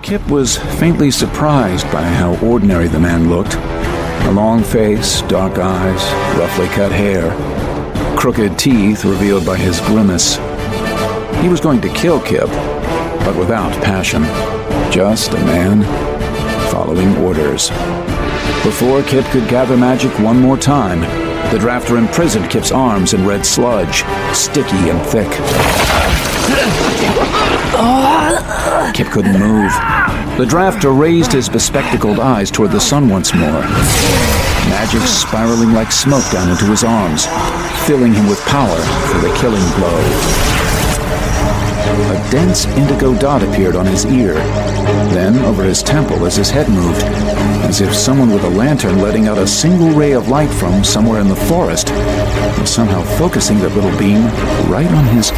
Kip was faintly surprised by how ordinary the man looked. A long face, dark eyes, roughly cut hair, crooked teeth revealed by his grimace. He was going to kill Kip, but without passion. Just a man following orders. Before Kip could gather magic one more time, the drafter imprisoned Kip's arms in red sludge, sticky and thick. Kip couldn't move. The drafter raised his bespectacled eyes toward the sun once more. Magic spiraling like smoke down into his arms, filling him with power for the killing blow. A dense indigo dot appeared on his ear, then over his temple as his head moved, as if someone with a lantern letting out a single ray of light from somewhere in the forest was somehow focusing that little beam right on his...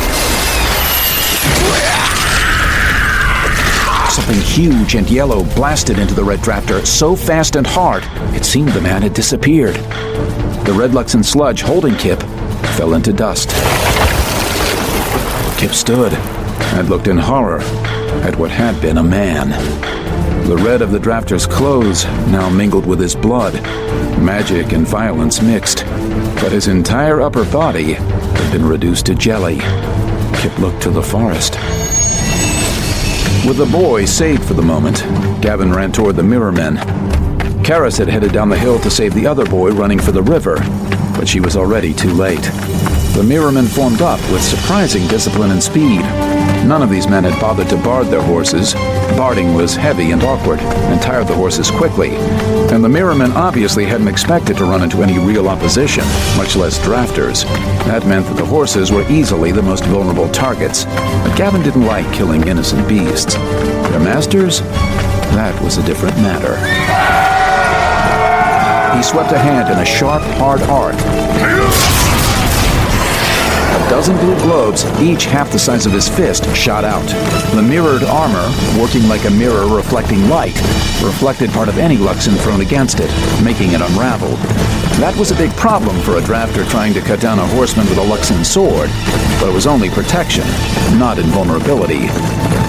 Something huge and yellow blasted into the red drafter so fast and hard, it seemed the man had disappeared. The red Luxon sludge holding Kip fell into dust. Kip stood and looked in horror at what had been a man. The red of the drafter's clothes now mingled with his blood. Magic and violence mixed, but his entire upper body had been reduced to jelly. Kip looked to the forest. With the boy saved for the moment, Gavin ran toward the Mirror Men. Karis had headed down the hill to save the other boy running for the river, but she was already too late. The Mirror Men formed up with surprising discipline and speed. None of these men had bothered to bard their horses. Barding was heavy and awkward, and tired the horses quickly. And the Mirror Men obviously hadn't expected to run into any real opposition, much less drafters. That meant that the horses were easily the most vulnerable targets. But Gavin didn't like killing innocent beasts. Their masters? That was a different matter. He swept a hand in a sharp, hard arc. A dozen blue globes, each half the size of his fist, shot out. The mirrored armor, working like a mirror reflecting light, reflected part of any Luxon thrown against it, making it unravel. That was a big problem for a drafter trying to cut down a horseman with a Luxon sword, but it was only protection, not invulnerability.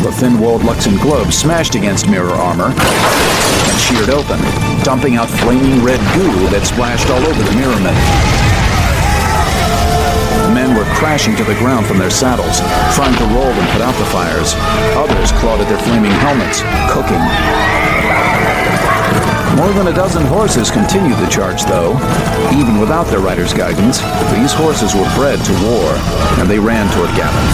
The thin-walled Luxon globe smashed against mirror armor and sheared open, dumping out flaming red goo that splashed all over the Mirror Men. Men were crashing to the ground from their saddles, trying to roll and put out the fires. Others clawed at their flaming helmets, cooking. More than a dozen horses continued the charge, though. Even without their rider's guidance, these horses were bred to war, and they ran toward Gavin.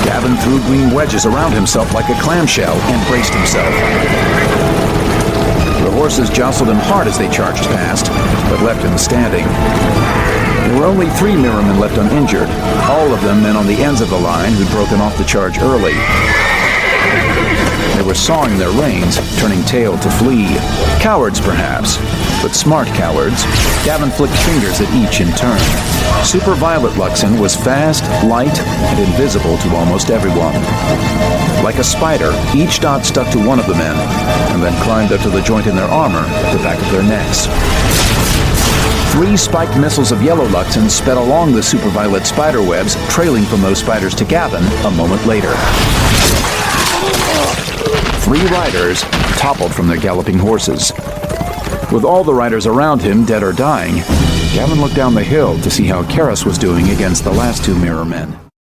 Gavin threw green wedges around himself like a clamshell and braced himself. The horses jostled him hard as they charged past, but left him standing. There were only 3 Mirrormen left uninjured, all of them men on the ends of the line who'd broken off the charge early. They were sawing their reins, turning tail to flee. Cowards, perhaps, but smart cowards. Gavin flicked fingers at each in turn. Super Violet Luxon was fast, light, and invisible to almost everyone. Like a spider, each dot stuck to one of the men, and then climbed up to the joint in their armor at the back of their necks. 3 spiked missiles of yellow Luxon sped along the superviolet spider webs, trailing from those spiders to Gavin a moment later. 3 riders toppled from their galloping horses. With all the riders around him dead or dying, Gavin looked down the hill to see how Karis was doing against the last 2 Mirror Men.